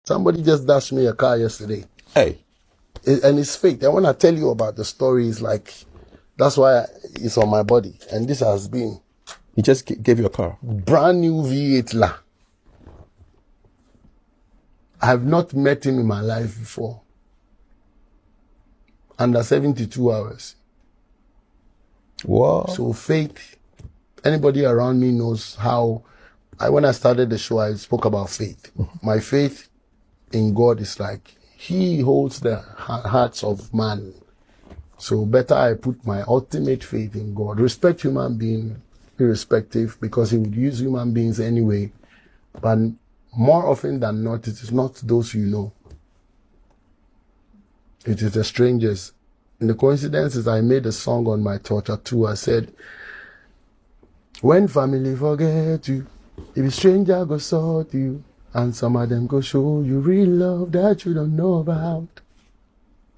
Somebody just dashed me a car yesterday. Hey. And it's fake. And when I tell you about the story, it's like, that's why it's on my body. And this has been. He just gave you a car. Brand new V8 La. I have not met him in my life before. Under 72 hours. Wow. So faith, anybody around me knows how, when I started the show, I spoke about faith. My faith in God is like, He holds the hearts of man. So better I put my ultimate faith in God. Respect human being, irrespective, because He would use human beings anyway. But more often than not, it is not those you know. It is the strangers. And the coincidence is I made a song on my torture too. I said, when family forget you, if a stranger go sort you, and some of them go show you real love that you don't know about.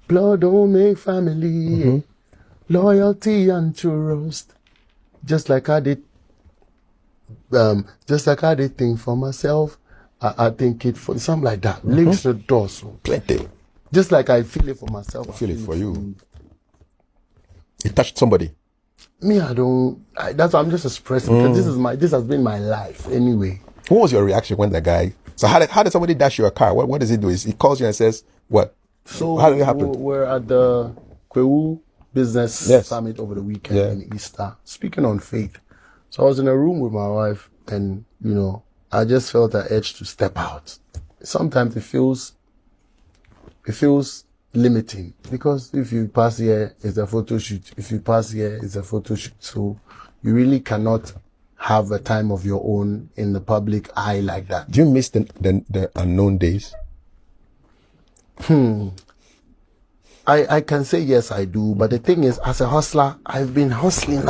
Blood don't make family, loyalty and trust. Just like I did think for myself, I think it for something like that. Links the door, so Plenty. just like I feel it for myself, I feel it for you. It touched somebody. Me, that's why I'm just expressing, because this has been my life anyway. What was your reaction when that guy? So how did somebody dash you a car? What does he do? He calls you and says what? So how did it happen? We're at the Kwewu Business Summit over the weekend in Easter, speaking on faith. So I was in a room with my wife, and I just felt an urge to step out. Sometimes it feels limiting, because if you pass here, it's a photo shoot. If you pass here, it's a photo shoot. So you really cannot have a time of your own in the public eye like that. Do you miss the unknown days? I can say yes, I do. But the thing is, as a hustler, I've been hustling.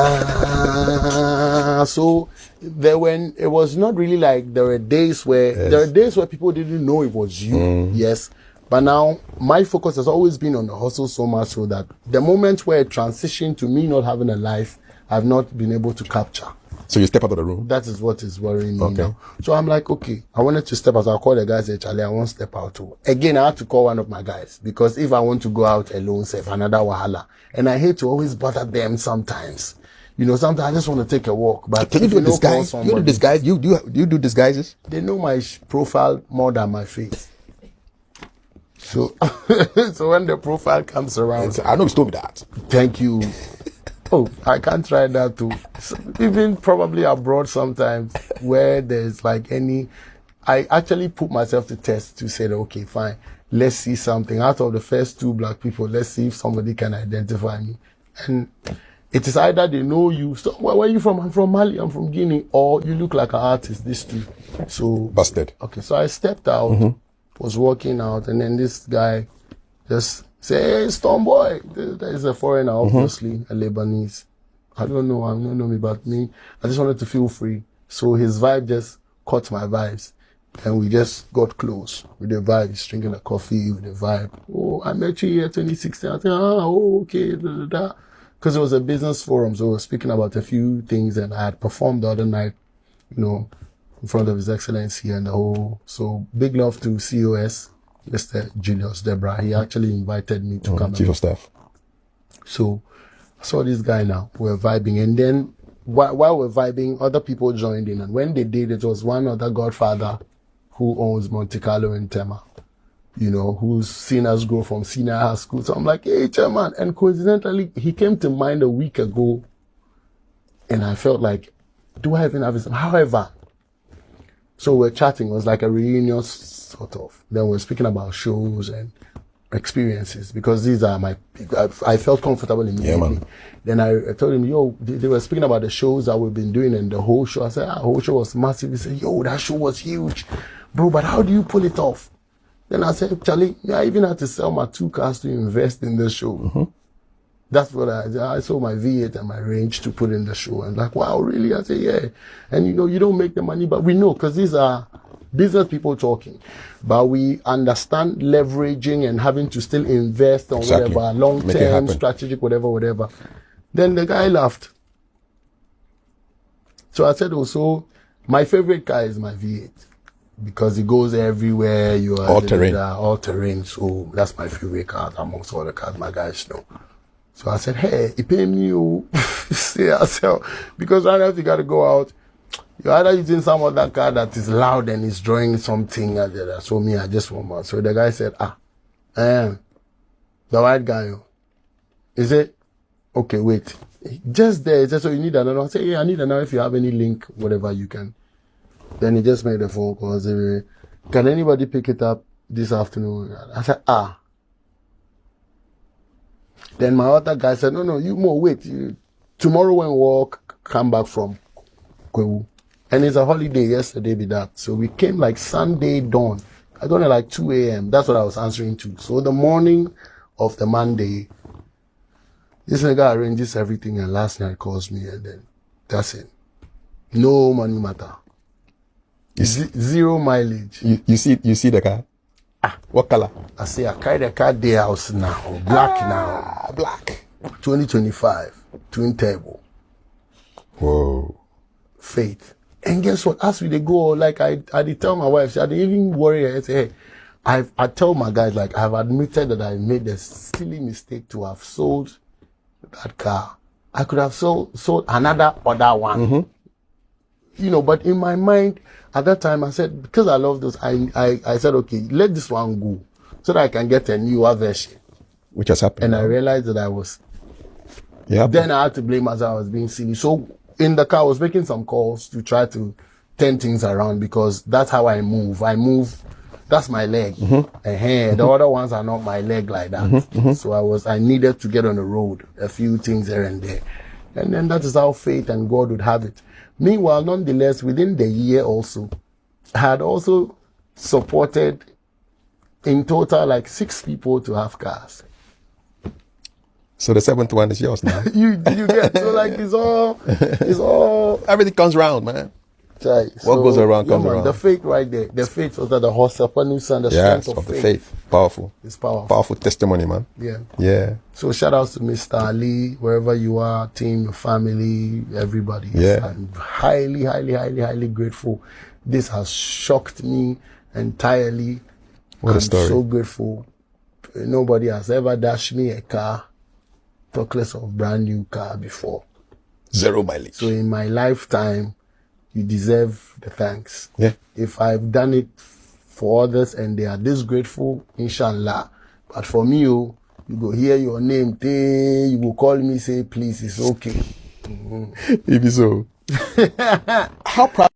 So it was not really like there were days where people didn't know it was you. Yes. But now my focus has always been on the hustle so much so that the moment where it transitioned to me not having a life, I've not been able to capture. So you step out of the room? That is what is worrying me now. So I'm like, okay, I wanted to step out. So I called the guys, say, Charlie, I won't step out too. Again, I had to call one of my guys, because if I want to go out alone, say, another wahala. And I hate to always bother them sometimes. Sometimes I just want to take a walk. But can you do disguise? You do disguise? You do disguises? They know my profile more than my face. So, so when the profile comes around, I know you told me that. Thank you. Oh, I can't try that too. Even probably abroad sometimes, where there's like I actually put myself to test to say, okay, fine, let's see something. Out of the first 2 black people, let's see if somebody can identify me. And it is either they know you, so where are you from? I'm from Mali, I'm from Guinea, or you look like an artist, these two. So busted. Okay, so I stepped out, was walking out, and then this guy just say, hey, Stonebowy. There is a foreigner, obviously, a Lebanese. I don't know me, but me, I just wanted to feel free. So his vibe just caught my vibes. And we just got close with the vibe. He's drinking a coffee with the vibe. Oh, I met you here 2016. I think, okay, Because it was a business forum, so we were speaking about a few things, and I had performed the other night, in front of His Excellency and the whole. So big love to COS. Mr. Julius Debra, he actually invited me to come. Chief of Staff. So I saw this guy now. We're vibing, and then while we're vibing, other people joined in. And when they did, it was one other godfather who owns Monte Carlo in Tema, who's seen us grow from senior high school. So I'm like, hey, chairman. And coincidentally, he came to mind a week ago, and I felt like, do I even have his? However, so we're chatting. It was like a reunion sort of. Then we're speaking about shows and experiences, because these are I felt comfortable immediately. Yeah, man. Then I told him, they were speaking about the shows that we've been doing and the whole show. I said, the whole show was massive. He said, that show was huge. Bro, but how do you pull it off? Then I said, Charlie, I even had to sell my 2 cars to invest in the show. That's what I sold my V8 and my Range to put in the show. And like, wow, really? I said, yeah. And you don't make the money, but we know, because these are business people talking. But we understand leveraging and having to still invest on whatever, long-term, strategic, whatever. Then the guy laughed. So I said also, my favorite car is my V8. because it goes everywhere. You are All terrain. So that's my favorite car amongst all the cars my guys know. So I said, hey, it pay me you. See, I said, because right now if you got to go out, you're either using some other car that is loud and is drawing something. So me, I just want one. So the guy said, the white guy. He said, okay, wait. Just there. He said, so you need another? I said, yeah, I need another if you have any link, whatever you can. Then he just made a phone call. Said, can anybody pick it up this afternoon? I said, Then my other guy said, no, you more wait. Tomorrow when we walk, come back from Kwewu. And it's a holiday yesterday with that. So we came like Sunday dawn. I got it like 2 a.m. That's what I was answering to. So the morning of the Monday, this nigga arranges everything and last night calls me and then that's it. No money matter. Zero mileage. You see the car? What color? I say I carry the car day house now. Black now. Black. 2025. Twin turbo. Whoa. Faith. And guess what? As we they go, like I did tell my wife, I didn't even worry her. I say, hey, I tell my guys, like I've admitted that I made a silly mistake to have sold that car. I could have sold another other one. You know, but in my mind, at that time, I said, because I love those, I said, okay, let this one go so that I can get a newer version. Which has happened. And I realized that I was, yeah. Then I had to blame myself. I was being silly. So in the car, I was making some calls to try to turn things around because that's how I move. That's my leg. The other ones are not my leg like that. So I needed to get on the road, a few things here and there. And then that is how fate and God would have it. Meanwhile, nonetheless, within the year also, I had also supported in total like 6 people to have cars. So the 7th one is yours now. you get so like it's all everything comes around, man. Right. What goes around comes around. The faith right there. The faith was that the horse and the strength of the faith. Powerful. It's powerful. Powerful testimony, man. Yeah. So shout outs to Mr. Ali, wherever you are, team, your family, everybody. Yeah. I'm highly, highly, highly, highly grateful. This has shocked me entirely. What a story. I'm so grateful. Nobody has ever dashed me a car, talk less of brand new car before. 0 mileage. So in my lifetime, you deserve the thanks. Yeah. If I've done it for others and they are this grateful, inshallah. But for me, you go hear your name, you go call me, say, please, it's okay. If so. How proud